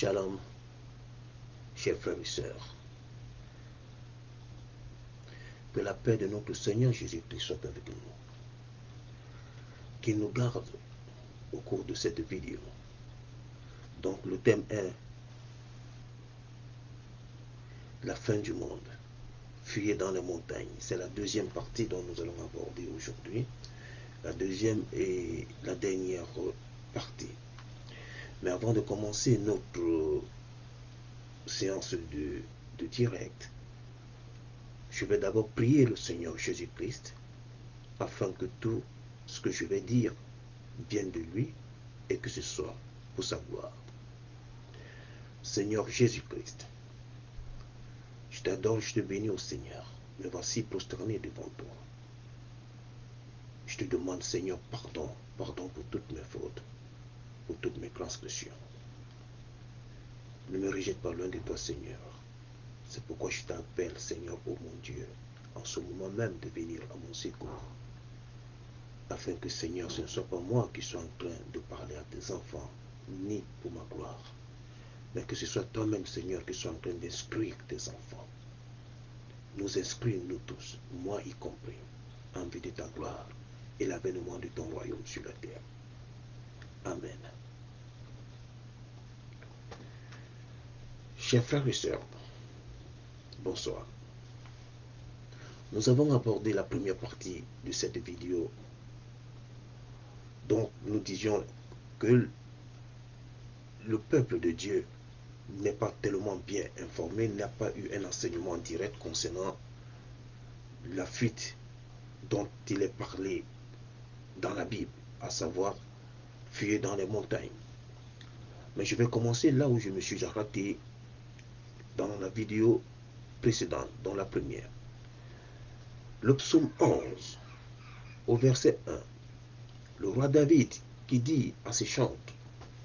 Shalom, chers frères et sœurs. Que la paix de notre Seigneur Jésus-Christ soit avec nous. Qu'il nous garde au cours de cette vidéo. Donc le thème est la fin du monde. Fuyez dans les montagnes. C'est la deuxième partie dont nous allons aborder aujourd'hui. La deuxième et la dernière partie. Mais avant de commencer notre séance de direct, je vais d'abord prier le Seigneur Jésus-Christ afin que tout ce que je vais dire vienne de lui et que ce soit pour sa gloire. Seigneur Jésus-Christ, je t'adore, je te bénis au Seigneur. Me voici prosterné devant toi. Je te demande, Seigneur, pardon pour toutes mes fautes, pour toutes mes transgressions. Ne me rejette pas loin de toi, Seigneur. C'est pourquoi je t'appelle, Seigneur, ô mon Dieu, en ce moment même de venir à mon secours. Afin que, Seigneur, ce ne soit pas moi qui sois en train de parler à tes enfants, ni pour ma gloire, mais que ce soit toi-même, Seigneur, qui sois en train d'instruire tes enfants. Nous instruis, nous tous, moi y compris, en vue de ta gloire et l'avènement de ton royaume sur la terre. Amen. Chers frères et sœurs, bonsoir. Nous avons abordé la première partie de cette vidéo. Donc, nous disions que le peuple de Dieu n'est pas tellement bien informé, n'a pas eu un enseignement direct concernant la fuite dont il est parlé dans la Bible, à savoir fuir dans les montagnes. Mais je vais commencer là où je me suis arrêté dans la vidéo précédente, dans la première. Le psaume 11, au verset 1, le roi David qui dit à ses chantres,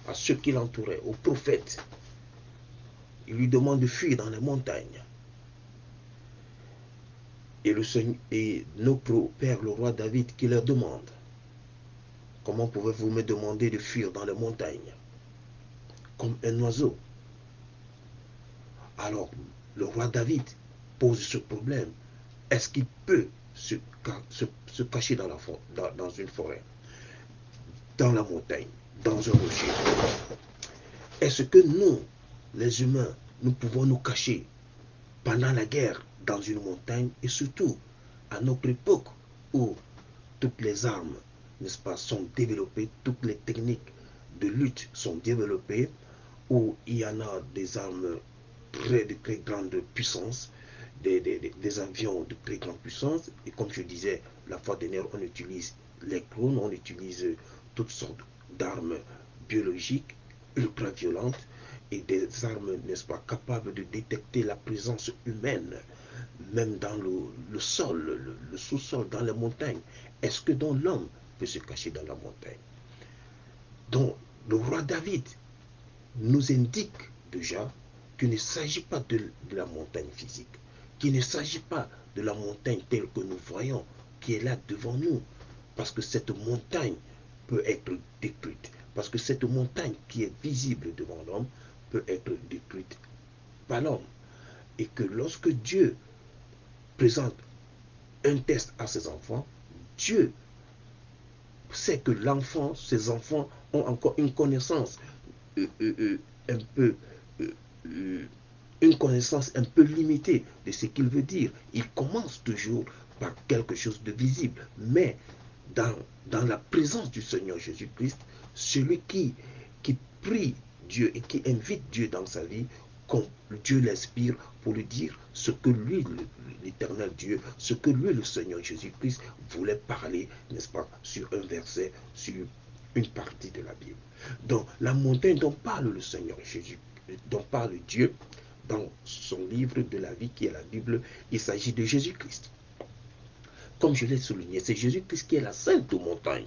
à ceux qui l'entouraient, aux prophètes, il lui demande de fuir dans les montagnes. Et notre père, le roi David, qui leur demande, comment pouvez-vous me demander de fuir dans les montagnes, comme un oiseau? Alors, le roi David pose ce problème. Est-ce qu'il peut se cacher dans une forêt, dans la montagne, dans un rocher? Est-ce que nous, les humains, nous pouvons nous cacher pendant la guerre dans une montagne, et surtout à notre époque où toutes les armes, n'est-ce pas, sont développées, toutes les techniques de lutte sont développées, où il y en a des armes de très grande puissance, des avions de très grande puissance, et comme je disais la fois dernière, on utilise les clones, on utilise toutes sortes d'armes biologiques ultra violentes, et des armes, n'est-ce pas, capables de détecter la présence humaine, même dans le sol, le sous-sol, dans les montagnes. Est-ce que donc l'homme peut se cacher dans la montagne? Donc, le roi David nous indique déjà qu'il ne s'agit pas de la montagne physique, qu'il ne s'agit pas de la montagne telle que nous voyons, qui est là devant nous, parce que cette montagne peut être détruite, parce que cette montagne qui est visible devant l'homme peut être détruite par l'homme, et que lorsque Dieu présente un test à ses enfants, Dieu sait que ses enfants ont encore une connaissance un peu une connaissance un peu limitée de ce qu'il veut dire. Il commence toujours par quelque chose de visible, mais dans la présence du Seigneur Jésus-Christ, celui qui prie Dieu et qui invite Dieu dans sa vie, comme Dieu l'inspire pour lui dire ce que lui, l'éternel Dieu, ce que lui, le Seigneur Jésus-Christ, voulait parler, n'est-ce pas, sur un verset, sur une partie de la Bible. Donc, la montagne dont parle le Seigneur Jésus, dont parle Dieu, dans son livre de la vie qui est la Bible, il s'agit de Jésus-Christ. Comme je l'ai souligné, c'est Jésus-Christ qui est la sainte montagne.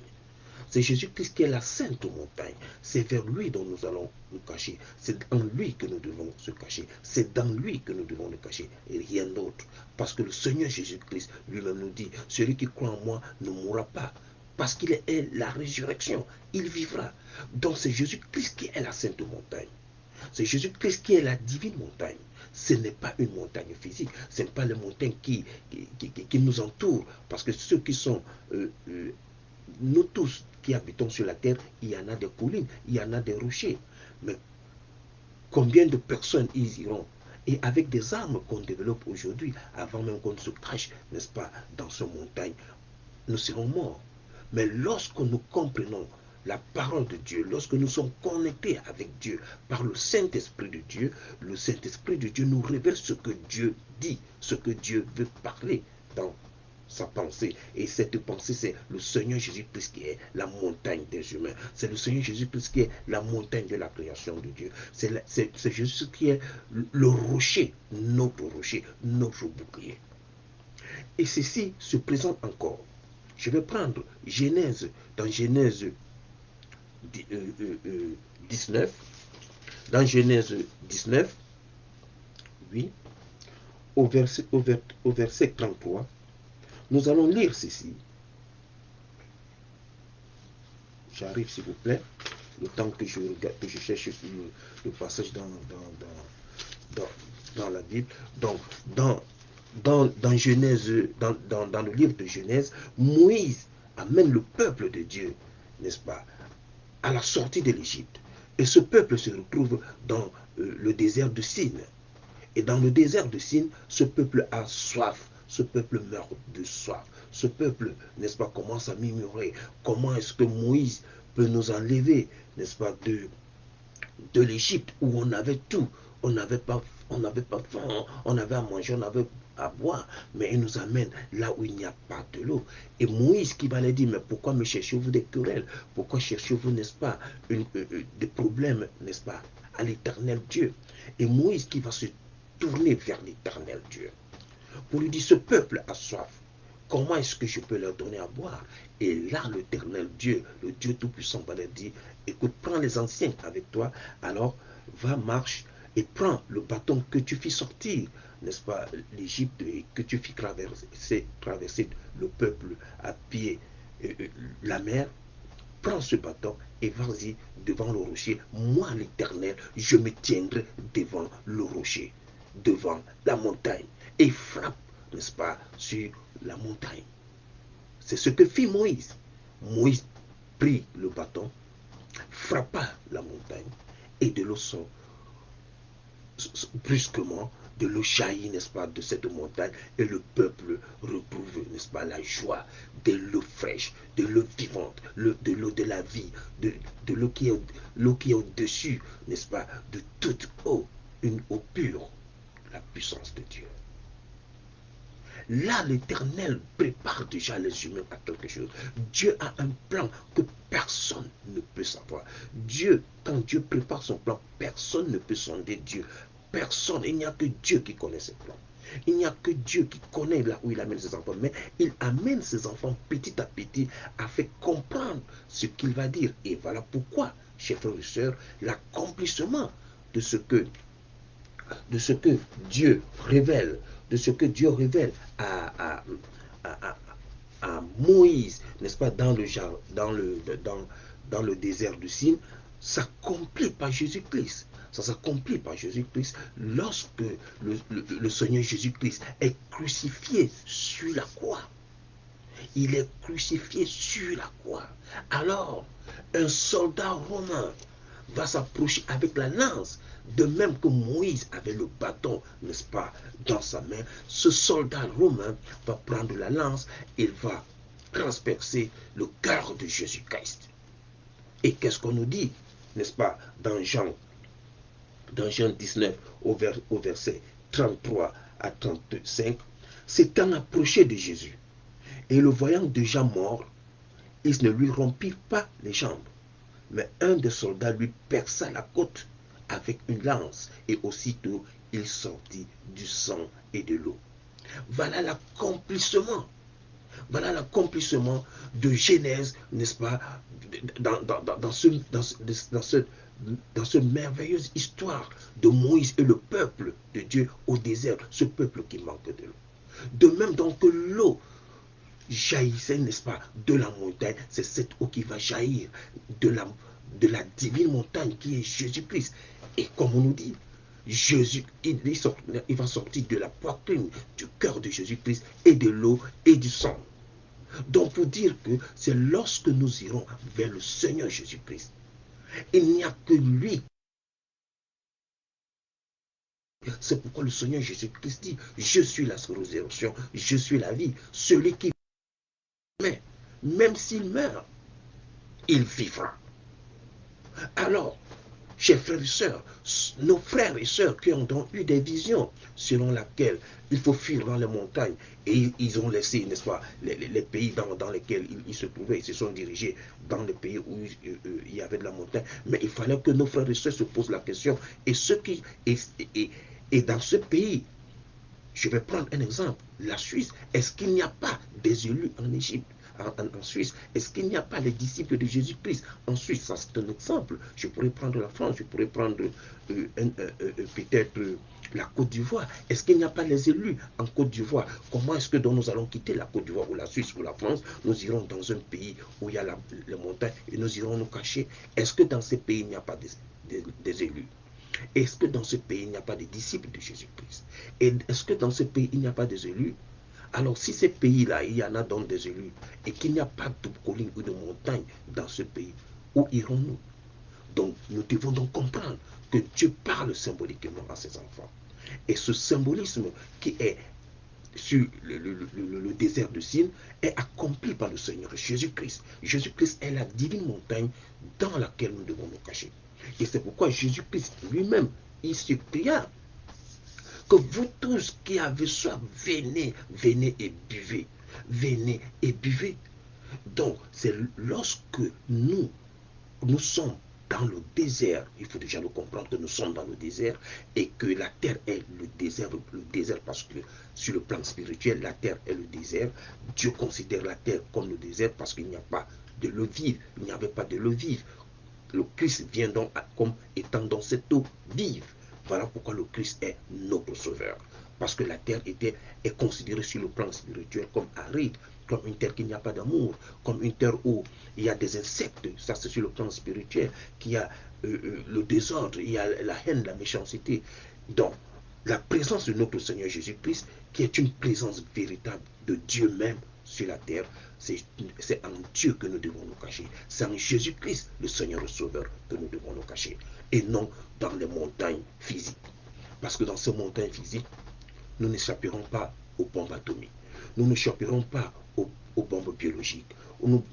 C'est Jésus-Christ qui est la sainte montagne. C'est vers lui dont nous allons nous cacher. C'est en lui que nous devons se cacher. C'est dans lui que nous devons nous cacher et rien d'autre. Parce que le Seigneur Jésus-Christ lui-même nous dit, celui qui croit en moi ne mourra pas. Parce qu'il est la résurrection. Il vivra. Donc c'est Jésus-Christ qui est la sainte montagne. C'est Jésus-Christ qui est la divine montagne. Ce n'est pas une montagne physique, ce n'est pas les montagnes qui nous entourent, parce que ceux qui sont, nous tous qui habitons sur la terre, il y en a des collines, il y en a des rochers. Mais combien de personnes ils iront? Et avec des armes qu'on développe aujourd'hui, avant même qu'on se cache, n'est-ce pas, dans ces montagnes, nous serons morts. Mais lorsque nous comprenons la parole de Dieu, lorsque nous sommes connectés avec Dieu par le Saint-Esprit de Dieu, le Saint-Esprit de Dieu nous révèle ce que Dieu dit, ce que Dieu veut parler dans sa pensée. Et cette pensée, c'est le Seigneur Jésus-Christ qui est la montagne des humains. C'est le Seigneur Jésus-Christ qui est la montagne de la création de Dieu. C'est Jésus qui est le rocher, notre bouclier. Et ceci se présente encore. Je vais prendre Genèse, dans Genèse 19, dans Genèse 19, oui, au verset 33, nous allons lire ceci. J'arrive, s'il vous plaît, le temps que je regarde, que je cherche le passage dans la Bible. Donc, dans Genèse, dans le livre de Genèse, Moïse amène le peuple de Dieu, n'est-ce pas, à la sortie de l'Égypte. Et ce peuple se retrouve dans le désert de Sin. Et dans le désert de Sin, ce peuple a soif. Ce peuple meurt de soif. Ce peuple, n'est-ce pas, commence à murmurer. Comment est-ce que Moïse peut nous enlever, n'est-ce pas, de l'Égypte où on avait tout. On n'avait pas faim, on avait à manger, on avait à boire, mais il nous amène là où il n'y a pas de l'eau. Et Moïse qui va leur dire, mais pourquoi me cherchez-vous des querelles? Pourquoi cherchez-vous, n'est-ce pas, des problèmes, n'est-ce pas, à l'éternel Dieu? Et Moïse qui va se tourner vers l'éternel Dieu pour lui dire, ce peuple a soif. Comment est-ce que je peux leur donner à boire? Et là, l'éternel Dieu, le Dieu Tout-Puissant va leur dire, écoute, prends les anciens avec toi, alors va, marche, et prends le bâton que tu fis sortir, n'est-ce pas, l'Égypte, et que tu fis traverser le peuple à pied la mer. Prends ce bâton et vas-y devant le rocher. Moi, l'Éternel, je me tiendrai devant le rocher, devant la montagne, et frappe, n'est-ce pas, sur la montagne. C'est ce que fit Moïse. Moïse prit le bâton, frappa la montagne, et de l'eau sort brusquement, de l'eau jaillit, n'est-ce pas, de cette montagne, et le peuple retrouve, n'est-ce pas, la joie de l'eau fraîche, de l'eau vivante, de l'eau de la vie, de l'eau qui est au-dessus, n'est-ce pas, de toute eau, une eau pure, la puissance de Dieu. Là, l'Éternel prépare déjà les humains à quelque chose. Dieu a un plan que personne ne peut savoir. Dieu, quand Dieu prépare son plan, personne ne peut sonder Dieu. Personne, il n'y a que Dieu qui connaît ses plans. Il n'y a que Dieu qui connaît là où il amène ses enfants. Mais il amène ses enfants petit à petit afin de comprendre ce qu'il va dire. Et voilà pourquoi, chers frères et sœurs, l'accomplissement de ce que Dieu révèle, à Moïse, n'est-ce pas, dans le désert du Sin, s'accomplit par Jésus-Christ. Ça s'accomplit par Jésus-Christ lorsque le Seigneur Jésus-Christ est crucifié sur la croix. Il est crucifié sur la croix. Alors, un soldat romain va s'approcher avec la lance, de même que Moïse avait le bâton, n'est-ce pas, dans sa main. Ce soldat romain va prendre la lance, il va transpercer le cœur de Jésus-Christ. Et qu'est-ce qu'on nous dit, n'est-ce pas, dans Jean 19, au verset 33 à 35, s'étant approché de Jésus, et le voyant déjà mort, il ne lui rompit pas les jambes, mais un des soldats lui perça la côte avec une lance, et aussitôt il sortit du sang et de l'eau. Voilà l'accomplissement. Voilà l'accomplissement de Genèse, n'est-ce pas, dans cette merveilleuse histoire de Moïse et le peuple de Dieu au désert, ce peuple qui manque de l'eau. De même donc que l'eau jaillissait, n'est-ce pas, de la montagne, c'est cette eau qui va jaillir de la divine montagne qui est Jésus-Christ. Et comme on nous dit, Jésus, il va sortir de la poitrine, du cœur de Jésus-Christ, et de l'eau et du sang. Donc, pour dire que c'est lorsque nous irons vers le Seigneur Jésus-Christ, il n'y a que lui. C'est pourquoi le Seigneur Jésus-Christ dit, je suis la résurrection, je suis la vie. Celui qui meurt, même s'il meurt, il vivra. Alors, chers frères et sœurs, nos frères et sœurs qui ont donc eu des visions selon lesquelles il faut fuir dans les montagnes, et ils ont laissé, n'est-ce pas, les pays dans lesquels ils se trouvaient, ils se sont dirigés dans les pays où il y avait de la montagne. Mais il fallait que nos frères et sœurs se posent la question, et dans ce pays, je vais prendre un exemple, la Suisse, est-ce qu'il n'y a pas des élus en Égypte? En Suisse, est-ce qu'il n'y a pas les disciples de Jésus-Christ en Suisse? Ça, c'est un exemple. Je pourrais prendre la France, je pourrais prendre peut-être la Côte d'Ivoire. Est-ce qu'il n'y a pas les élus en Côte d'Ivoire? Comment est-ce que nous allons quitter la Côte d'Ivoire ou la Suisse ou la France? Nous irons dans un pays où il y a les montagnes et nous irons nous cacher. Est-ce que dans ces pays, il n'y a pas des élus? Est-ce que dans ce pays, il n'y a pas de disciples de Jésus-Christ? Et est-ce que dans ce pays, il n'y a pas des élus? Alors, si ces pays-là, il y en a donc des élus, et qu'il n'y a pas de collines ou de montagnes dans ce pays, où irons-nous? Donc, nous devons donc comprendre que Dieu parle symboliquement à ses enfants. Et ce symbolisme qui est sur le désert de Sin est accompli par le Seigneur Jésus-Christ. Jésus-Christ est la divine montagne dans laquelle nous devons nous cacher. Et c'est pourquoi Jésus-Christ lui-même, il supplia que vous tous qui avez soif, venez et buvez. Venez et buvez. Donc, c'est lorsque nous sommes dans le désert, il faut déjà le comprendre que nous sommes dans le désert et que la terre est le désert parce que sur le plan spirituel, la terre est le désert. Dieu considère la terre comme le désert parce qu'il n'y a pas de l'eau vive, il n'y avait pas de l'eau vive. Le Christ vient donc comme étant dans cette eau vive. Voilà pourquoi le Christ est notre sauveur. Parce que la terre est considérée sur le plan spirituel comme aride, comme une terre qui n'y a pas d'amour, comme une terre où il y a des insectes, ça c'est sur le plan spirituel, qu'il y a le désordre, il y a la haine, la méchanceté. Donc, la présence de notre Seigneur Jésus-Christ, qui est une présence véritable de Dieu même sur la terre, c'est en Dieu que nous devons nous cacher. C'est en Jésus-Christ, le Seigneur le Sauveur, que nous devons nous cacher. Et non dans les montagnes physiques. Parce que dans ces montagnes physiques, nous n'échapperons pas aux bombes atomiques. Nous n'échapperons pas aux bombes biologiques. Nous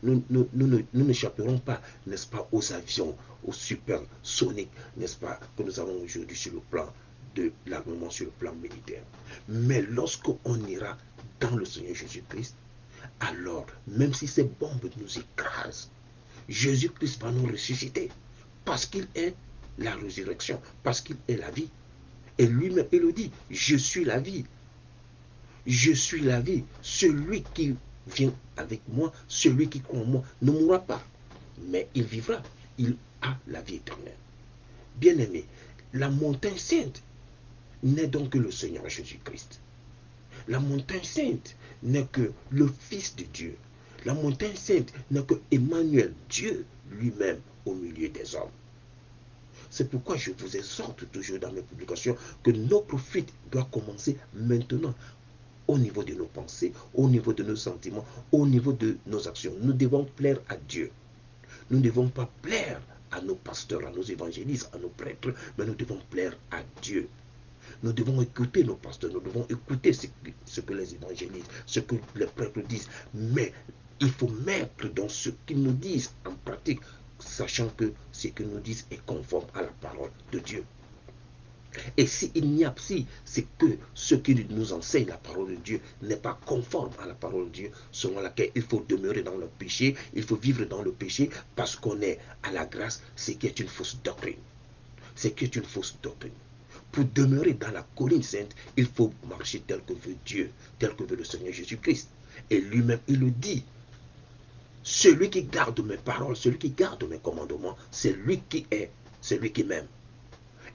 n'échapperons pas, n'est-ce pas, aux avions, aux supersoniques, n'est-ce pas, que nous avons aujourd'hui sur le plan de l'armement, sur le plan militaire. Mais lorsqu'on ira dans le Seigneur Jésus-Christ, alors, même si ces bombes nous écrasent, Jésus-Christ va nous ressusciter. Parce qu'il est la résurrection, parce qu'il est la vie. Et lui-même, il le dit, je suis la vie. Je suis la vie. Celui qui vient avec moi, celui qui croit en moi, ne mourra pas, mais il vivra. Il a la vie éternelle. Bien-aimé, la montagne sainte n'est donc que le Seigneur Jésus-Christ. La montagne sainte n'est que le Fils de Dieu. La montagne sainte n'est que Emmanuel, Dieu lui-même au milieu des hommes. C'est pourquoi je vous exhorte toujours dans mes publications que notre fuite doit commencer maintenant, au niveau de nos pensées, au niveau de nos sentiments, au niveau de nos actions. Nous devons plaire à Dieu. Nous ne devons pas plaire à nos pasteurs, à nos évangélistes, à nos prêtres, mais nous devons plaire à Dieu. Nous devons écouter nos pasteurs, nous devons écouter ce que les évangélistes, ce que les prêtres disent. Mais il faut mettre dans ce qu'ils nous disent en pratique, sachant que ce qu'ils nous disent est conforme à la parole de Dieu. Et s'il n'y a si, c'est que ce qui nous enseigne la parole de Dieu n'est pas conforme à la parole de Dieu, selon laquelle il faut demeurer dans le péché, il faut vivre dans le péché parce qu'on est à la grâce, c'est qui est une fausse doctrine. C'est qui est une fausse doctrine. Pour demeurer dans la colline sainte, il faut marcher tel que veut Dieu, tel que veut le Seigneur Jésus-Christ. Et lui-même, il le dit. Celui qui garde mes paroles, celui qui garde mes commandements, c'est lui qui m'aime.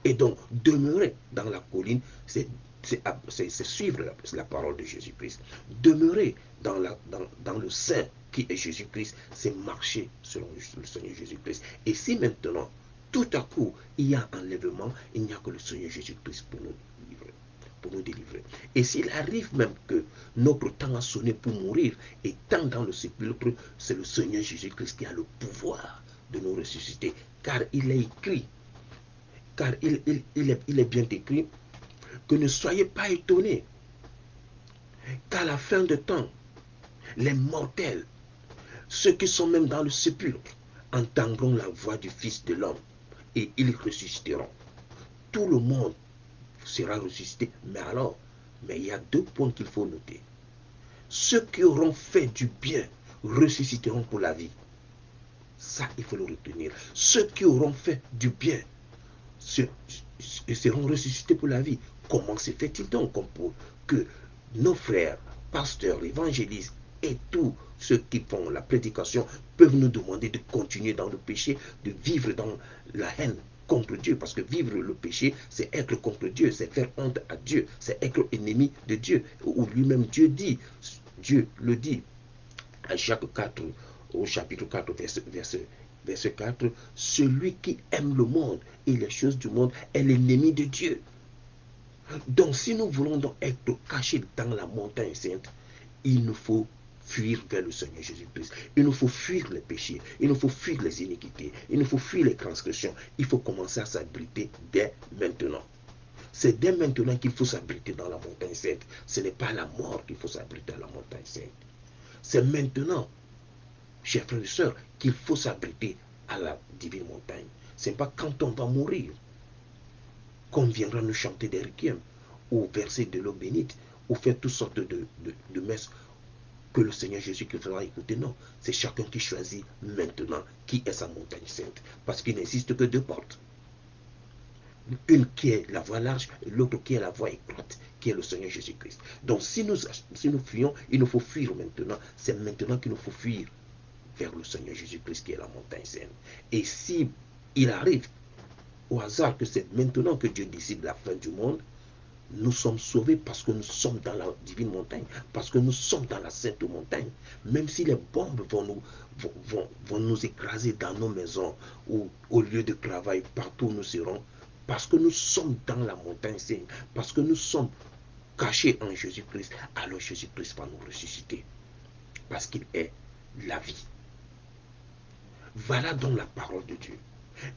Et donc, demeurer dans la colline, c'est c'est suivre la parole de Jésus-Christ. Demeurer dans le sein qui est Jésus-Christ, c'est marcher selon le Seigneur Jésus-Christ. Et si maintenant, tout à coup, il y a enlèvement, il n'y a que le Seigneur Jésus-Christ pour nous délivrer. Et s'il arrive même que notre temps a sonné pour mourir, et tant dans le sépulcre, c'est le Seigneur Jésus-Christ qui a le pouvoir de nous ressusciter. Car il est écrit, car il est bien écrit, que ne soyez pas étonnés, qu'à la fin de temps, les mortels, ceux qui sont même dans le sépulcre, entendront la voix du Fils de l'homme, et ils ressusciteront. Tout le monde sera ressuscité. Mais il y a 2 points qu'il faut noter. Ceux qui auront fait du bien ressusciteront pour la vie. Ça, il faut le retenir. Ceux qui auront fait du bien seront ressuscités pour la vie. Comment se fait-il donc pour que nos frères, pasteurs, évangélistes et tous ceux qui font la prédication peuvent nous demander de continuer dans le péché, de vivre dans la haine contre Dieu? Parce que vivre le péché, c'est être contre Dieu, c'est faire honte à Dieu, c'est être ennemi de Dieu. Ou lui-même Dieu le dit à Jacques 4, au chapitre 4, verset 4, celui qui aime le monde et les choses du monde est l'ennemi de Dieu. Donc si nous voulons donc être cachés dans la montagne sainte, il nous faut fuir vers le Seigneur Jésus-Christ. Il nous faut fuir les péchés, il nous faut fuir les iniquités, il nous faut fuir les transgressions. Il faut commencer à s'abriter dès maintenant. C'est dès maintenant qu'il faut s'abriter dans la montagne sainte. Ce n'est pas la mort qu'il faut s'abriter dans la montagne sainte. C'est maintenant, chers frères et sœurs, qu'il faut s'abriter à la divine montagne. Ce n'est pas quand on va mourir qu'on viendra nous chanter des requiem ou verser de l'eau bénite ou faire toutes sortes de messes que le Seigneur Jésus qui fera écouter. Non, c'est chacun qui choisit maintenant qui est sa montagne sainte. Parce qu'il n'existe que 2 portes. Une qui est la voie large et l'autre qui est la voie étroite, qui est le Seigneur Jésus-Christ. Donc si nous fuyons, il nous faut fuir maintenant. C'est maintenant qu'il nous faut fuir vers le Seigneur Jésus-Christ qui est la montagne sainte. Et si il arrive au hasard que c'est maintenant que Dieu décide la fin du monde, nous sommes sauvés parce que nous sommes dans la divine montagne, parce que nous sommes dans la sainte montagne. Même si les bombes vont nous écraser dans nos maisons ou au lieu de travail, partout où nous serons, parce que nous sommes dans la montagne sainte, parce que nous sommes cachés en Jésus-Christ, alors Jésus-Christ va nous ressusciter, parce qu'il est la vie. Voilà donc la parole de Dieu.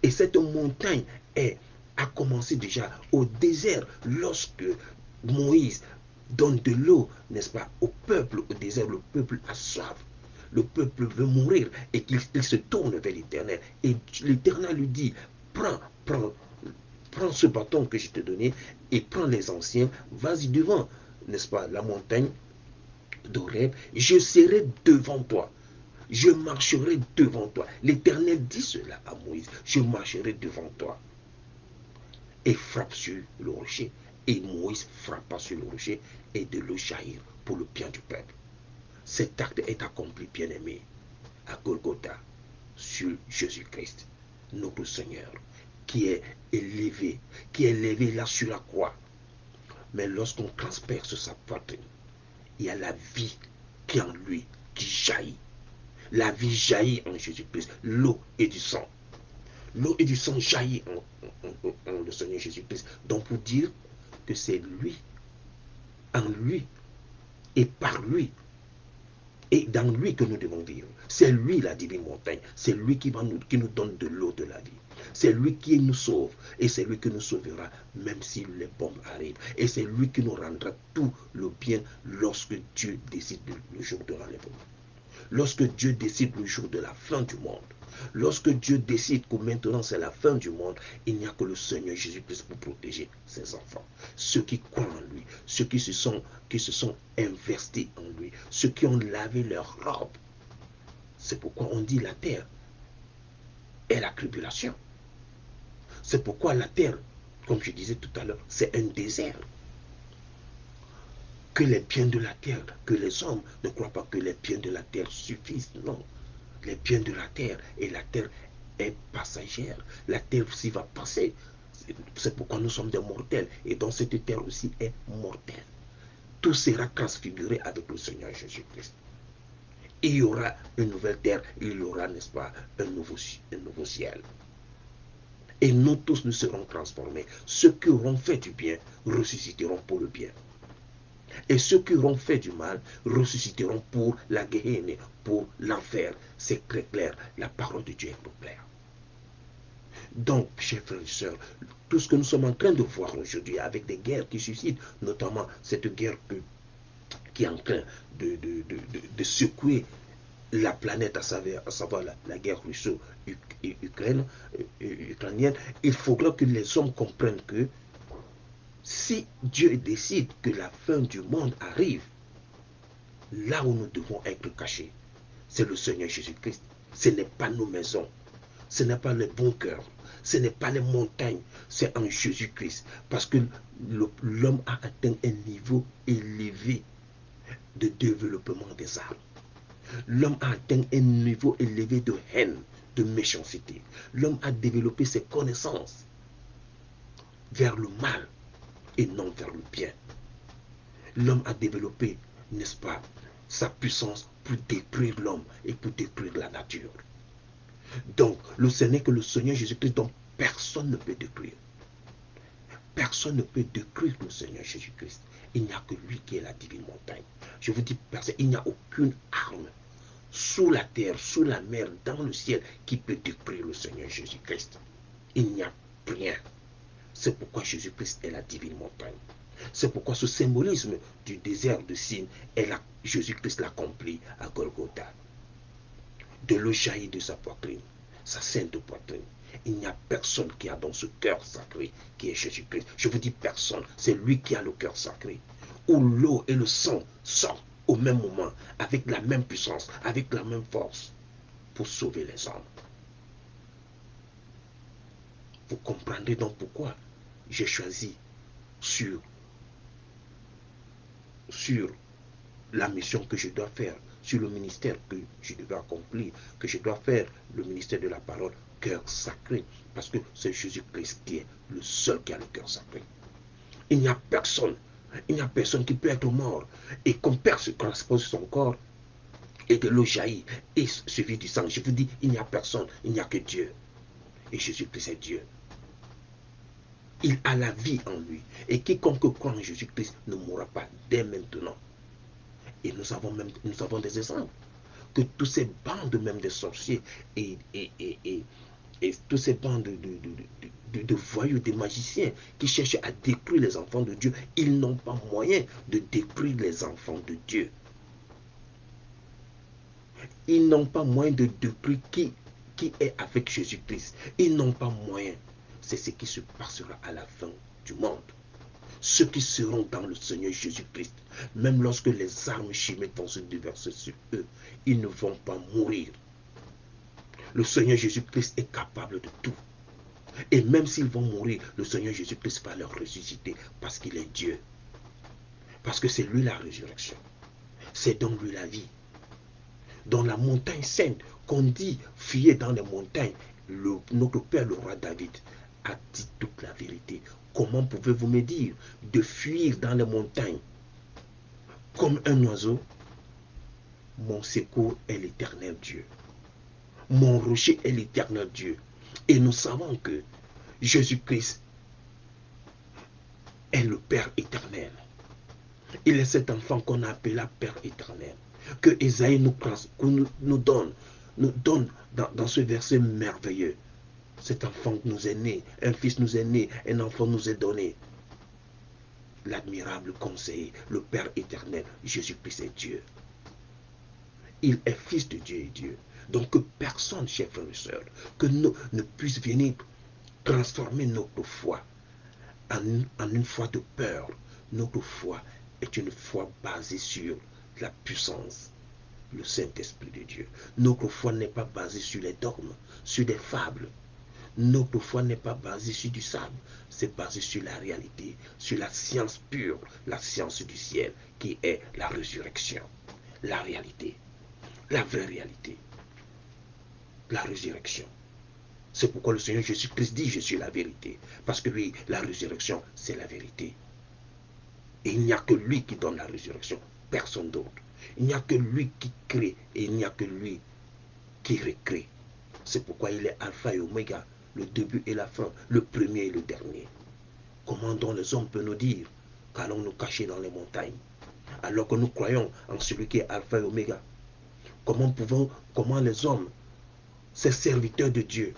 Et cette montagne a commencé déjà au désert, lorsque Moïse donne de l'eau, n'est-ce pas, au peuple au désert. Le peuple a soif, le peuple veut mourir, et qu'il se tourne vers l'Éternel. Et l'Éternel lui dit, prends ce bâton que je t'ai donné, et prends les anciens, vas-y devant, n'est-ce pas, la montagne d'Horeb, je serai devant toi. Je marcherai devant toi. L'Éternel dit cela à Moïse. Je marcherai devant toi. Et frappe sur le rocher. Et Moïse frappa sur le rocher et de l'eau jaillir pour le bien du peuple. Cet acte est accompli, bien-aimé, à Golgotha, sur Jésus-Christ, notre Seigneur, qui est élevé là sur la croix. Mais lorsqu'on transperce sa poitrine, il y a la vie qui est en lui, qui jaillit. La vie jaillit en Jésus-Christ, l'eau et du sang. L'eau et du sang jaillit en le Seigneur Jésus-Christ. Donc pour dire que c'est lui, en lui, et par lui, et dans lui que nous devons vivre. C'est lui la divine montagne. C'est lui qui nous donne de l'eau de la vie. C'est lui qui nous sauve. Et c'est lui qui nous sauvera, même si les bombes arrivent. Et c'est lui qui nous rendra tout le bien lorsque Dieu décide le jour de l'enlèvement. Lorsque Dieu décide le jour de la fin du monde, lorsque Dieu décide que maintenant c'est la fin du monde, il n'y a que le Seigneur Jésus-Christ pour protéger ses enfants. Ceux qui croient en lui, ceux qui se sont investis en lui, ceux qui ont lavé leurs robes. C'est pourquoi on dit la terre est la tribulation. C'est pourquoi la terre, comme je disais tout à l'heure, c'est un désert. Que les biens de la terre, que les hommes ne croient pas que les biens de la terre suffisent. Non. Les biens de la terre, et la terre est passagère. La terre aussi va passer. C'est pourquoi nous sommes des mortels. Et donc cette terre aussi est mortelle. Tout sera transfiguré avec le Seigneur Jésus-Christ. Il y aura une nouvelle terre, il y aura, n'est-ce pas, un nouveau ciel. Et nous tous nous serons transformés. Ceux qui auront fait du bien ressusciteront pour le bien. Et ceux qui auront fait du mal ressusciteront pour la Guéhenne, pour l'enfer. C'est très clair. La parole de Dieu est trop claire. Donc, chers frères et sœurs, tout ce que nous sommes en train de voir aujourd'hui avec des guerres qui suscitent, notamment cette guerre qui est en train de secouer la planète, à savoir la guerre russo-ukrainienne, il faudra que les hommes comprennent que si Dieu décide que la fin du monde arrive, là où nous devons être cachés, c'est le Seigneur Jésus-Christ. Ce n'est pas nos maisons, ce n'est pas les bunkers, ce n'est pas les montagnes, c'est en Jésus-Christ. Parce que l'homme a atteint un niveau élevé de développement des armes. L'homme a atteint un niveau élevé de haine, de méchanceté. L'homme a développé ses connaissances vers le mal et non vers le bien. L'homme a développé, n'est-ce pas, sa puissance pour détruire l'homme et pour détruire la nature. Donc, ce n'est que le Seigneur Jésus-Christ dont personne ne peut détruire. Personne ne peut détruire le Seigneur Jésus-Christ. Il n'y a que lui qui est la divine montagne. Je vous dis, il n'y a aucune arme sous la terre, sous la mer, dans le ciel qui peut détruire le Seigneur Jésus-Christ. Il n'y a rien. C'est pourquoi Jésus-Christ est la divine montagne. C'est pourquoi ce symbolisme du désert de Sin, Jésus-Christ l'accomplit à Golgotha. De l'eau jaillit de sa poitrine, sa sainte poitrine. Il n'y a personne qui a dans ce cœur sacré qui est Jésus-Christ. Je vous dis personne, c'est lui qui a le cœur sacré. Où l'eau et le sang sortent au même moment, avec la même puissance, avec la même force, pour sauver les hommes. Vous comprendrez donc pourquoi j'ai choisi sur la mission que je dois faire, sur le ministère que je dois accomplir, que je dois faire, le ministère de la parole, cœur sacré, parce que c'est Jésus-Christ qui est le seul qui a le cœur sacré. Il n'y a personne qui peut être mort et qu'on transpose son corps et de l'eau jaillit et suivi du sang. Je vous dis, il n'y a personne, il n'y a que Dieu. Et Jésus-Christ est Dieu. Il a la vie en lui. Et quiconque croit en Jésus-Christ ne mourra pas dès maintenant. Et nous avons des exemples. Que tous ces bandes, même des sorciers et tous ces bandes de voyous, des magiciens qui cherchent à détruire les enfants de Dieu, ils n'ont pas moyen de détruire les enfants de Dieu. Ils n'ont pas moyen de détruire qui est avec Jésus-Christ. Ils n'ont pas moyen. C'est ce qui se passera à la fin du monde. Ceux qui seront dans le Seigneur Jésus-Christ, même lorsque les armes chimiques vont se déverser sur eux, ils ne vont pas mourir. Le Seigneur Jésus-Christ est capable de tout. Et même s'ils vont mourir, le Seigneur Jésus-Christ va leur ressusciter parce qu'il est Dieu. Parce que c'est lui la résurrection. C'est donc lui la vie. Dans la montagne sainte, qu'on dit, fuyez dans les montagnes, notre Père, le roi David, a dit toute la vérité. Comment pouvez-vous me dire de fuir dans les montagnes comme un oiseau? Mon secours est l'Éternel Dieu. Mon rocher est l'Éternel Dieu. Et nous savons que Jésus-Christ est le Père éternel. Il est cet enfant qu'on appelle Père éternel. Que Ésaïe nous donne dans ce verset merveilleux. Cet enfant nous est né, un fils nous est né, un enfant nous est donné. L'admirable conseiller, le Père éternel, Jésus-Christ est Dieu. Il est fils de Dieu et Dieu. Donc que personne, chers frères et sœurs, que nous ne puisse venir transformer notre foi en une foi de peur. Notre foi est une foi basée sur la puissance, le Saint-Esprit de Dieu. Notre foi n'est pas basée sur les dogmes, sur des fables. Notre foi n'est pas basée sur du sable, c'est basé sur la réalité, sur la science pure, la science du ciel, qui est la résurrection, la réalité, la vraie réalité, la résurrection. C'est pourquoi le Seigneur Jésus-Christ dit, je suis la vérité. Parce que lui, la résurrection, c'est la vérité. Et il n'y a que lui qui donne la résurrection, personne d'autre. Il n'y a que lui qui crée et il n'y a que lui qui recrée. C'est pourquoi il est alpha et oméga, le début et la fin, le premier et le dernier. Comment donc les hommes peuvent nous dire qu'allons nous cacher dans les montagnes, alors que nous croyons en celui qui est alpha et oméga? Comment les hommes, ces serviteurs de Dieu,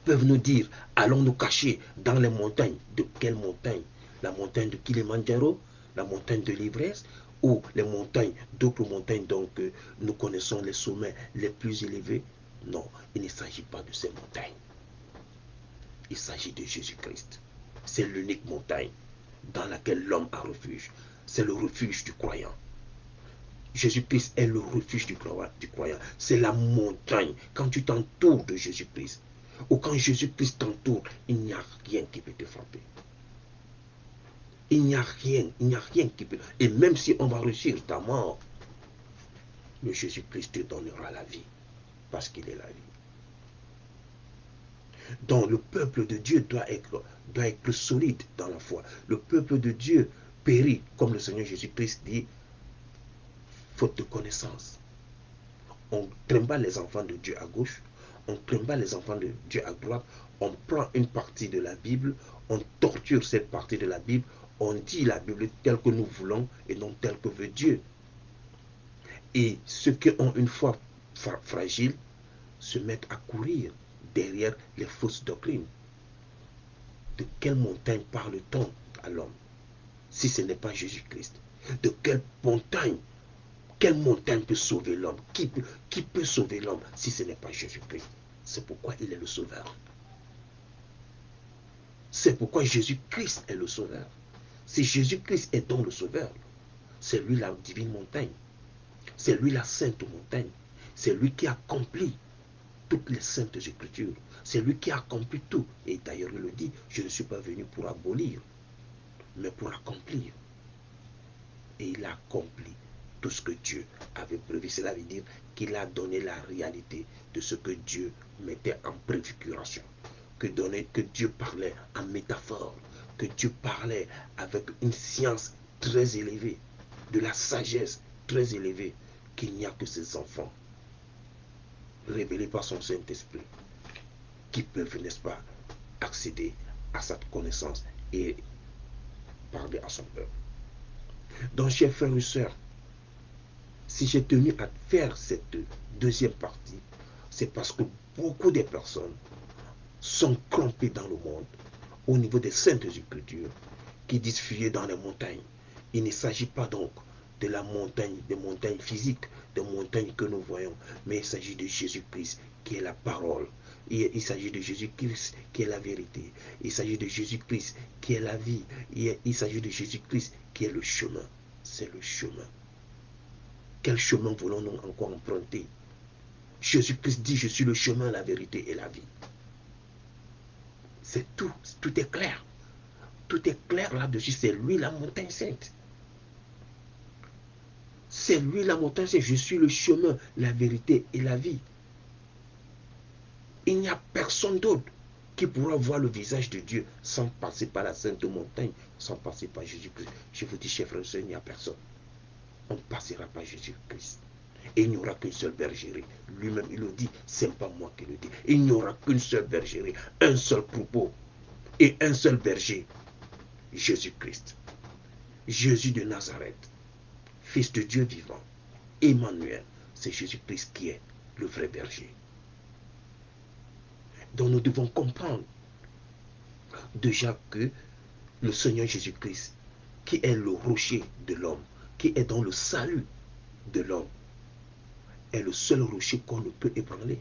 peuvent nous dire, allons nous cacher dans les montagnes? De quelle montagne? La montagne de Kilimandjaro, la montagne de l'ivresse, ou les montagnes, d'autres montagnes donc nous connaissons les sommets les plus élevés? Non, il ne s'agit pas de ces montagnes. Il s'agit de Jésus-Christ. C'est l'unique montagne dans laquelle l'homme a refuge. C'est le refuge du croyant. Jésus-Christ est le refuge du croyant. C'est la montagne. Quand tu t'entoures de Jésus-Christ, ou quand Jésus-Christ t'entoure, il n'y a rien qui peut te frapper. Il n'y a rien qui peut. Et même si on va réussir ta mort, le Jésus-Christ te donnera la vie, parce qu'il est la vie. Donc le peuple de Dieu doit être solide dans la foi. Le peuple de Dieu périt, comme le Seigneur Jésus-Christ dit, faute de connaissance. On trimballe les enfants de Dieu à gauche, on trimballe les enfants de Dieu à droite, on prend une partie de la Bible, on torture cette partie de la Bible, on dit la Bible telle que nous voulons et non telle que veut Dieu. Et ceux qui ont une foi fragile se mettent à courir derrière les fausses doctrines. De quelle montagne parle-t-on à l'homme si ce n'est pas Jésus-Christ? De quelle montagne peut sauver l'homme? Qui peut sauver l'homme si ce n'est pas Jésus-Christ? C'est pourquoi il est le sauveur. C'est pourquoi Jésus-Christ est le sauveur. Si Jésus-Christ est donc le sauveur, c'est lui la divine montagne. C'est lui la sainte montagne. C'est lui qui accomplit toutes les saintes écritures. C'est lui qui accomplit tout. Et d'ailleurs, il le dit, je ne suis pas venu pour abolir, mais pour accomplir. Et il a accompli tout ce que Dieu avait prévu. Cela veut dire qu'il a donné la réalité de ce que Dieu mettait en préfiguration. Que Dieu parlait en métaphore. Que Dieu parlait avec une science très élevée, de la sagesse très élevée, qu'il n'y a que ses enfants, révélés par son Saint-Esprit, qui peuvent, n'est-ce pas, accéder à cette connaissance et parler à son peuple. Donc, chers frères et sœurs, si j'ai tenu à faire cette deuxième partie, c'est parce que beaucoup de personnes sont trompées dans le monde au niveau des saintes écritures qui disent fuyer dans les montagnes. Il ne s'agit pas donc de la montagne, des montagnes physiques, des montagnes que nous voyons, mais il s'agit de Jésus-Christ qui est la parole. Il s'agit de Jésus-Christ qui est la vérité. Il s'agit de Jésus-Christ qui est la vie. Il s'agit de Jésus-Christ qui est le chemin. C'est le chemin. Quel chemin voulons-nous encore emprunter? Jésus-Christ dit, je suis le chemin, la vérité et la vie. C'est tout. Tout est clair. Tout est clair là-dessus. C'est lui la montagne sainte. C'est lui la montagne sainte. Je suis le chemin, la vérité et la vie. Il n'y a personne d'autre qui pourra voir le visage de Dieu sans passer par la sainte montagne, sans passer par Jésus-Christ. Je vous dis, chers frères et sœurs, il n'y a personne. On ne passera pas Jésus-Christ. Et il n'y aura qu'une seule bergerie. Lui-même, il le dit, ce n'est pas moi qui le dis. Il n'y aura qu'une seule bergerie, un seul troupeau et un seul berger. Jésus-Christ. Jésus de Nazareth, Fils de Dieu vivant. Emmanuel, c'est Jésus-Christ qui est le vrai berger. Donc nous devons comprendre déjà que le Seigneur Jésus-Christ, qui est le rocher de l'homme, qui est dans le salut de l'homme, est le seul rocher qu'on ne peut ébranler.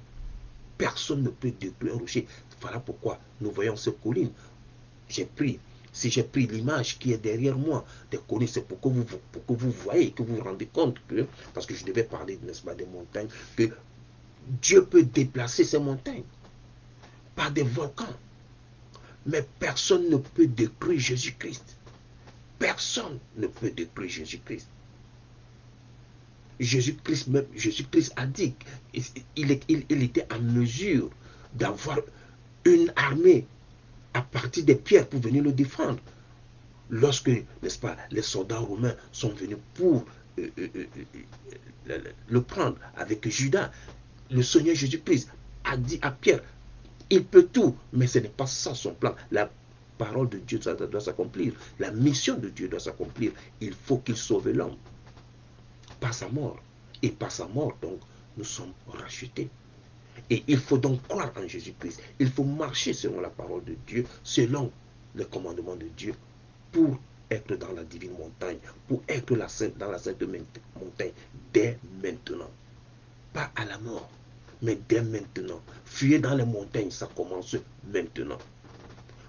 Personne ne peut détruire un rocher. Voilà pourquoi nous voyons ces collines. Si j'ai pris l'image qui est derrière moi des collines, c'est pour que vous voyez, que vous vous rendez compte que, parce que je devais parler, n'est-ce pas, des montagnes, que Dieu peut déplacer ces montagnes par des volcans. Mais personne ne peut détruire Jésus-Christ. Personne ne peut détruire Jésus-Christ. Jésus-Christ a dit qu'il était en mesure d'avoir une armée à partir des pierres pour venir le défendre. Lorsque, n'est-ce pas, les soldats romains sont venus pour le prendre avec Judas, le Seigneur Jésus-Christ a dit à Pierre, il peut tout, mais ce n'est pas ça son plan. La parole de Dieu doit s'accomplir. La mission de Dieu doit s'accomplir. Il faut qu'il sauve l'homme. Par sa mort. Et par sa mort, donc, nous sommes rachetés. Et il faut donc croire en Jésus-Christ. Il faut marcher selon la parole de Dieu, selon le commandement de Dieu, pour être dans la divine montagne, pour être dans la sainte montagne, dès maintenant. Pas à la mort, mais dès maintenant. Fuir dans les montagnes, ça commence maintenant.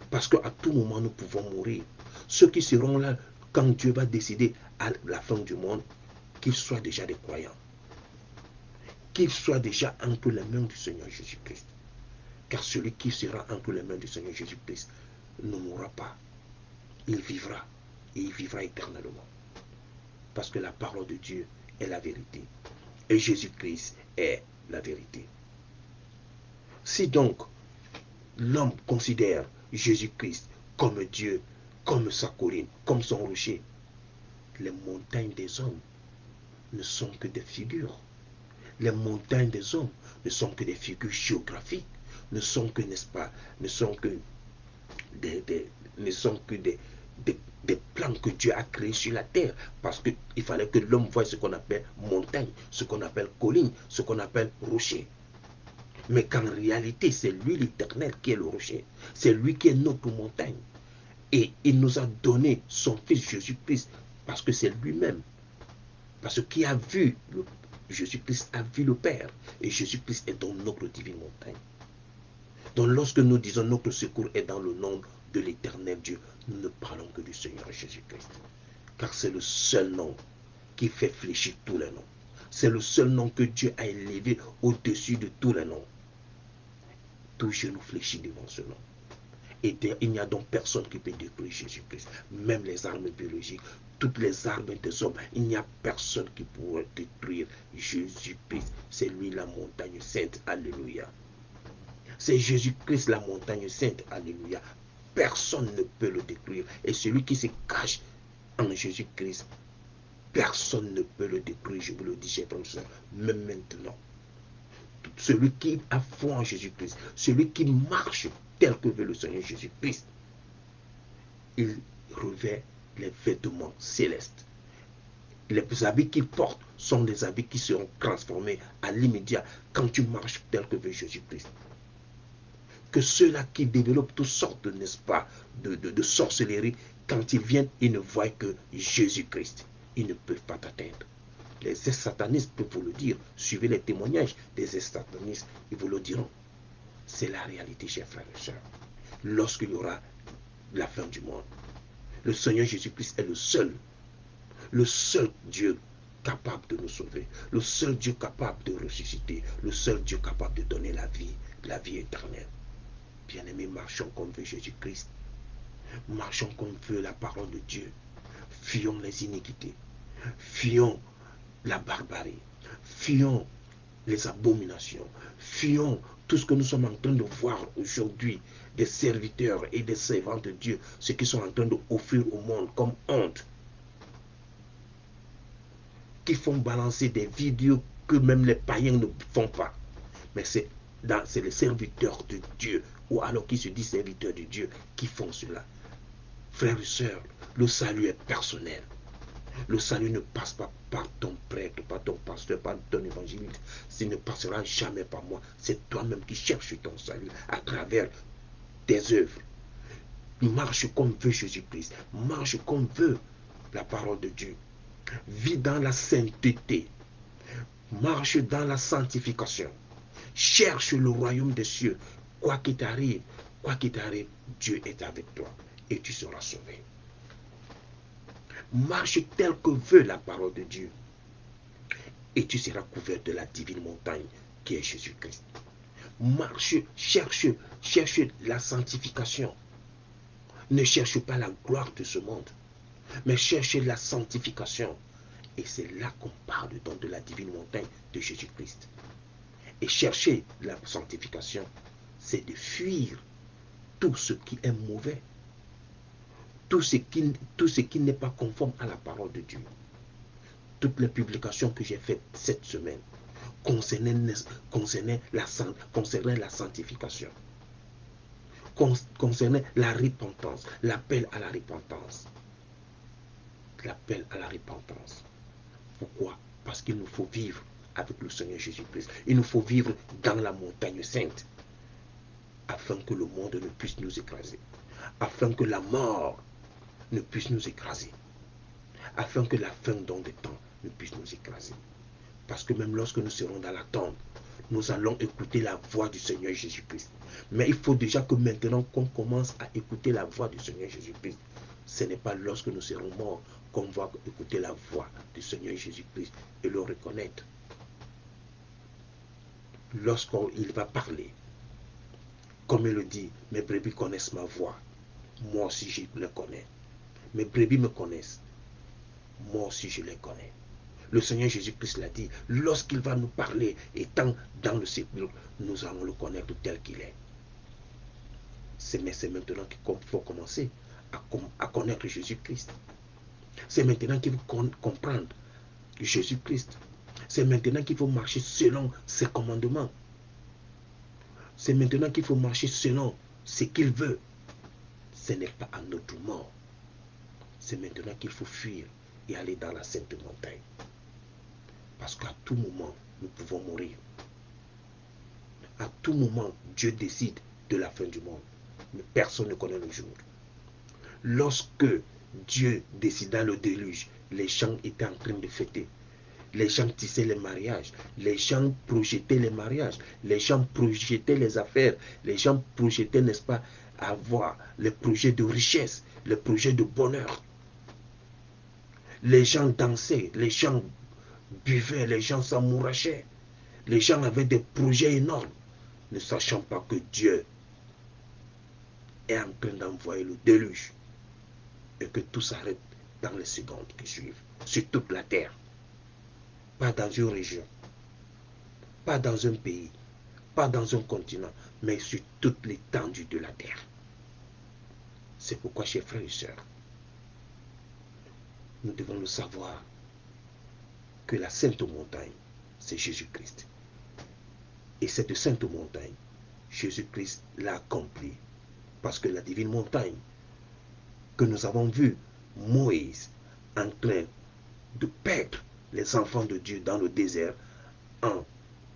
Parce qu'à tout moment, nous pouvons mourir. Ceux qui seront là, quand Dieu va décider à la fin du monde, qu'ils soient déjà des croyants. Qu'ils soient déjà entre les mains du Seigneur Jésus-Christ. Car celui qui sera entre les mains du Seigneur Jésus-Christ ne mourra pas. Il vivra. Et il vivra éternellement. Parce que la parole de Dieu est la vérité. Et Jésus-Christ est la vérité. Si donc l'homme considère Jésus-Christ comme Dieu, comme sa colline, comme son rocher, les montagnes des hommes ne sont que des figures. Les montagnes des hommes ne sont que des figures géographiques, ne sont que, n'est-ce pas, ne sont que des plans que Dieu a créés sur la terre, parce qu'il fallait que l'homme voie ce qu'on appelle montagne, ce qu'on appelle colline, ce qu'on appelle rocher. Mais qu'en réalité, c'est lui l'Éternel qui est le rocher. C'est lui qui est notre montagne. Et il nous a donné son Fils Jésus-Christ, parce que c'est lui-même. Parce que qui a vu Jésus-Christ a vu le Père. Et Jésus-Christ est dans notre divine montagne. Donc lorsque nous disons notre secours est dans le nom de l'Éternel Dieu, nous ne parlons que du Seigneur Jésus-Christ. Car c'est le seul nom qui fait fléchir tous les noms. C'est le seul nom que Dieu a élevé au-dessus de tous les noms. Tout genou fléchit devant ce nom. Et il n'y a donc personne qui peut détruire Jésus-Christ. Même les armes biologiques, toutes les armes des hommes, il n'y a personne qui pourrait détruire Jésus-Christ. C'est lui la montagne sainte. Alléluia. C'est Jésus-Christ la montagne sainte. Alléluia. Personne ne peut le détruire. Et celui qui se cache en Jésus-Christ, personne ne peut le détruire. Je vous le dis, chers frères et sœurs, même maintenant. Celui qui a foi en Jésus-Christ, celui qui marche tel que veut le Seigneur Jésus-Christ, il revêt les vêtements célestes. Les habits qu'il porte sont des habits qui seront transformés à l'immédiat quand tu marches tel que veut Jésus-Christ. Que ceux-là qui développent toutes sortes, n'est-ce pas, de sorcellerie, quand ils viennent, ils ne voient que Jésus-Christ. Ils ne peuvent pas t'atteindre. Les satanistes peuvent vous le dire. Suivez les témoignages des satanistes, ils vous le diront. C'est la réalité, chers frères et sœurs. Lorsqu'il y aura la fin du monde, le Seigneur Jésus-Christ est le seul Dieu capable de nous sauver, le seul Dieu capable de ressusciter, le seul Dieu capable de donner la vie éternelle. Bien-aimés, marchons comme veut Jésus-Christ. Marchons comme veut la parole de Dieu. Fuyons les iniquités. Fuyons la barbarie. Fuyons les abominations. Fuyons tout ce que nous sommes en train de voir aujourd'hui, des serviteurs et des servantes de Dieu, ce qu'ils sont en train d'offrir au monde comme honte. Qui font balancer des vidéos que même les païens ne font pas. Mais c'est les serviteurs de Dieu, ou alors qui se disent serviteurs de Dieu, qui font cela. Frères et sœurs, le salut est personnel. Le salut ne passe pas par ton prêtre, par ton pasteur, par ton évangéliste. Ça ne passera jamais par moi. C'est toi-même qui cherches ton salut à travers tes œuvres. Marche comme veut Jésus-Christ. Marche comme veut la parole de Dieu. Vis dans la sainteté. Marche dans la sanctification. Cherche le royaume des cieux. Quoi qu'il t'arrive, Dieu est avec toi et tu seras sauvé. Marche tel que veut la parole de Dieu et tu seras couvert de la divine montagne qui est Jésus-Christ. Marche, cherche la sanctification. Ne cherche pas la gloire de ce monde, mais cherche la sanctification. Et c'est là qu'on parle donc de la divine montagne de Jésus-Christ. Et chercher la sanctification c'est de fuir tout ce qui est mauvais, tout ce qui n'est pas conforme à la parole de Dieu. Toutes les publications que j'ai faites cette semaine concernaient la sanctification, concernaient la repentance, l'appel à la repentance. L'appel à la repentance. Pourquoi? Parce qu'il nous faut vivre avec le Seigneur Jésus-Christ. Il nous faut vivre dans la montagne sainte, afin que le monde ne puisse nous écraser, afin que la mort ne puisse nous écraser, afin que la fin dans des temps ne puisse nous écraser. Parce que même lorsque nous serons dans la tombe, nous allons écouter la voix du Seigneur Jésus-Christ. Mais il faut déjà que maintenant qu'on commence à écouter la voix du Seigneur Jésus-Christ. Ce n'est pas lorsque nous serons morts qu'on va écouter la voix du Seigneur Jésus-Christ et le reconnaître. Lorsqu'il va parler, comme il le dit, mes brebis connaissent ma voix. Moi aussi je le connais. Mes brebis me connaissent. Moi aussi je les connais. Le Seigneur Jésus-Christ l'a dit, lorsqu'il va nous parler, étant dans le sépulcre, nous allons le connaître tel qu'il est. Mais c'est maintenant qu'il faut commencer à connaître Jésus-Christ. C'est maintenant qu'il faut comprendre Jésus-Christ. C'est maintenant qu'il faut marcher selon ses commandements. C'est maintenant qu'il faut marcher selon ce qu'il veut. Ce n'est pas à notre mort. C'est maintenant qu'il faut fuir et aller dans la sainte montagne. Parce qu'à tout moment, nous pouvons mourir. À tout moment, Dieu décide de la fin du monde. Mais personne ne connaît le jour. Lorsque Dieu décida le déluge, les gens étaient en train de fêter. Les gens tissaient les mariages. Les gens projetaient les mariages. Les gens projetaient les affaires. Les gens projetaient, n'est-ce pas, avoir les projets de richesse, les projets de bonheur. Les gens dansaient, les gens buvaient, les gens s'amourachaient. Les gens avaient des projets énormes, ne sachant pas que Dieu est en train d'envoyer le déluge et que tout s'arrête dans les secondes qui suivent, sur toute la terre. Pas dans une région, pas dans un pays, pas dans un continent, mais sur toute l'étendue de la terre. C'est pourquoi, chers frères et sœurs, nous devons le savoir que la sainte montagne, c'est Jésus-Christ. Et cette sainte montagne, Jésus-Christ l'a accomplie. Parce que la divine montagne que nous avons vue, Moïse, en train de perdre les enfants de Dieu dans le désert, en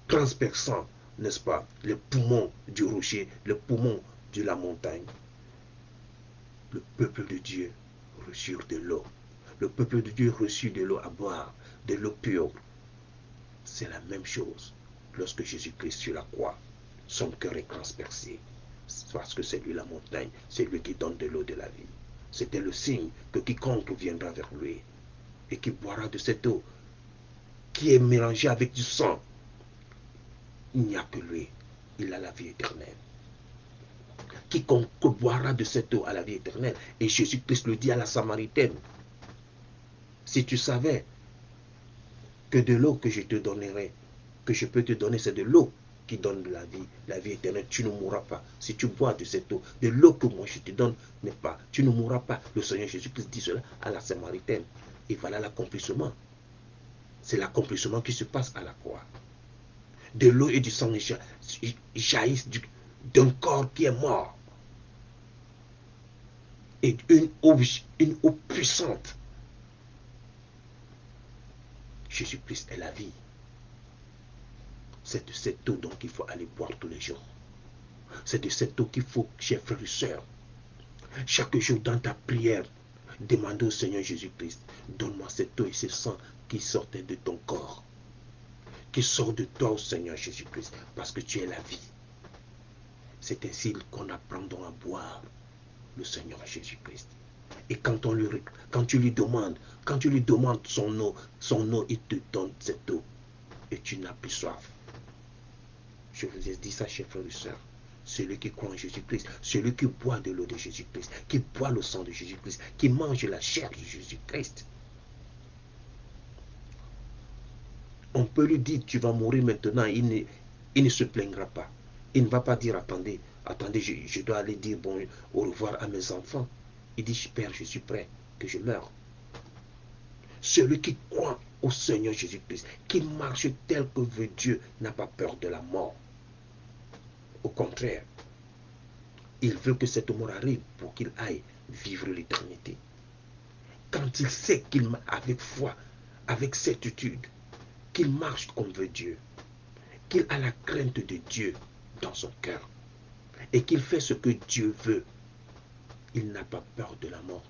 transperçant, n'est-ce pas, les poumons du rocher, les poumons de la montagne, le peuple de Dieu reçut de l'eau. Le peuple de Dieu reçut de l'eau à boire, de l'eau pure. C'est la même chose lorsque Jésus-Christ sur la croix, son cœur est transpercé. Parce que c'est lui la montagne, c'est lui qui donne de l'eau de la vie. C'était le signe que quiconque viendra vers lui et qui boira de cette eau qui est mélangée avec du sang, il n'y a que lui, il a la vie éternelle. Quiconque boira de cette eau a la vie éternelle. Et Jésus-Christ le dit à la Samaritaine, si tu savais que de l'eau que je te donnerai, que je peux te donner, c'est de l'eau qui donne de la vie éternelle, tu ne mourras pas. Si tu bois de cette eau, de l'eau que moi je te donne, n'est pas, tu ne mourras pas. Le Seigneur Jésus-Christ dit cela à la Samaritaine. Et voilà l'accomplissement. C'est l'accomplissement qui se passe à la croix. De l'eau et du sang jaillissent d'un corps qui est mort. Et une eau puissante. Jésus-Christ est la vie. C'est de cette eau donc qu'il faut aller boire tous les jours. C'est de cette eau qu'il faut, chers frères et sœurs, chaque jour dans ta prière, demander au Seigneur Jésus-Christ, donne-moi cette eau et ce sang qui sortait de ton corps, qui sort de toi au Seigneur Jésus-Christ, parce que tu es la vie. C'est ainsi qu'on apprend donc à boire le Seigneur Jésus-Christ. Et quand tu lui demandes son eau, il te donne cette eau et tu n'as plus soif. Je vous ai dit ça, chers frères et sœurs. Celui qui croit en Jésus-Christ, celui qui boit de l'eau de Jésus-Christ, qui boit le sang de Jésus-Christ, qui mange la chair de Jésus-Christ. On peut lui dire, tu vas mourir maintenant, il ne se plaignera pas. Il ne va pas dire, attendez, attendez, je dois aller dire bon, au revoir à mes enfants. Il dit, Père, je suis prêt, que je meure. Celui qui croit au Seigneur Jésus-Christ, qui marche tel que veut Dieu, n'a pas peur de la mort. Au contraire, il veut que cette mort arrive pour qu'il aille vivre l'éternité. Quand il sait qu'il avec foi, avec certitude, qu'il marche comme veut Dieu, qu'il a la crainte de Dieu dans son cœur et qu'il fait ce que Dieu veut, il n'a pas peur de la mort.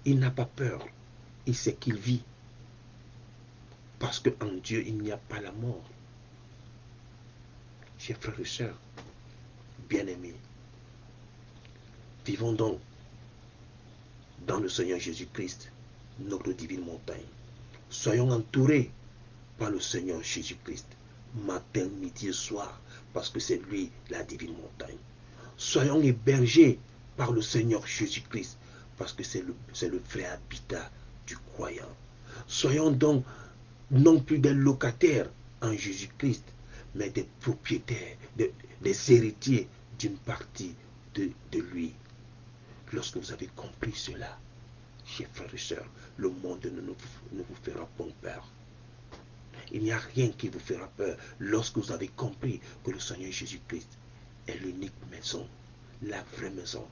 Il n'a pas peur. Il sait qu'il vit. Parce qu'en Dieu, il n'y a pas la mort. Chers frères et sœurs, bien-aimés, vivons donc dans le Seigneur Jésus-Christ, notre divine montagne. Soyons entourés par le Seigneur Jésus-Christ, matin, midi et soir, parce que c'est lui la divine montagne. Soyons hébergés par le Seigneur Jésus-Christ, parce que c'est le vrai habitat du croyant. Soyons donc non plus des locataires en Jésus-Christ, mais des propriétaires, des héritiers d'une partie de lui. Lorsque vous avez compris cela, chers frères et sœurs, le monde ne vous fera pas peur. Il n'y a rien qui vous fera peur lorsque vous avez compris que le Seigneur Jésus-Christ est l'unique maison, la vraie maison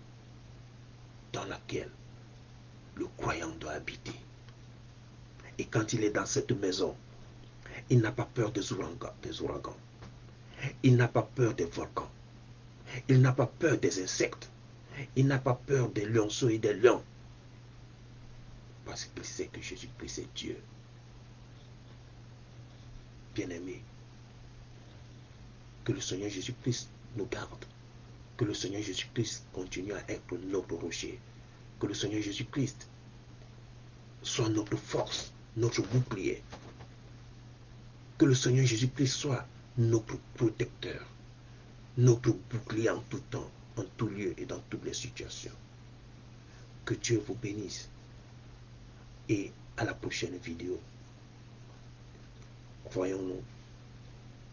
dans laquelle le croyant doit habiter. Et quand il est dans cette maison, il n'a pas peur des ouragans. Il n'a pas peur des volcans. Il n'a pas peur des insectes. Il n'a pas peur des lionceaux et des lions. Parce qu'il sait que Jésus-Christ est Dieu. Bien-aimés, que le Seigneur Jésus-Christ nous garde. Que le Seigneur Jésus-Christ continue à être notre rocher. Que le Seigneur Jésus-Christ soit notre force, notre bouclier. Que le Seigneur Jésus-Christ soit notre protecteur, notre bouclier en tout temps, en tout lieu et dans toutes les situations. Que Dieu vous bénisse. Et à la prochaine vidéo. Voyons-nous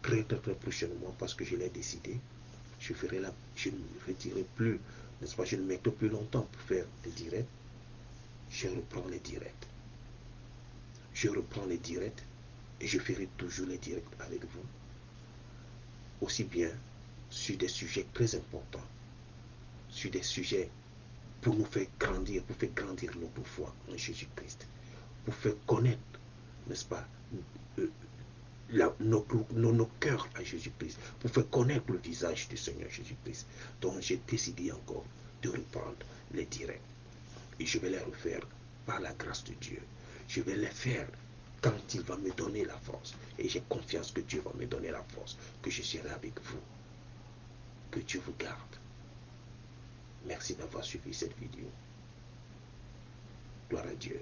très prochainement parce que je l'ai décidé. Je ne retirerai plus, n'est-ce pas, je ne mettrai plus longtemps pour faire des directs. Je reprends les directs. Je reprends les directs et je ferai toujours les directs avec vous. Aussi bien sur des sujets très importants, sur des sujets pour nous faire grandir, pour faire grandir notre foi en Jésus-Christ, pour faire connaître, n'est-ce pas, nos cœurs à Jésus-Christ, pour faire connaître le visage du Seigneur Jésus-Christ. Donc j'ai décidé encore de reprendre les directs. Et je vais les refaire par la grâce de Dieu. Je vais les faire quand il va me donner la force. Et j'ai confiance que Dieu va me donner la force, que je serai avec vous. Que Dieu vous garde. Merci d'avoir suivi cette vidéo. Gloire à Dieu.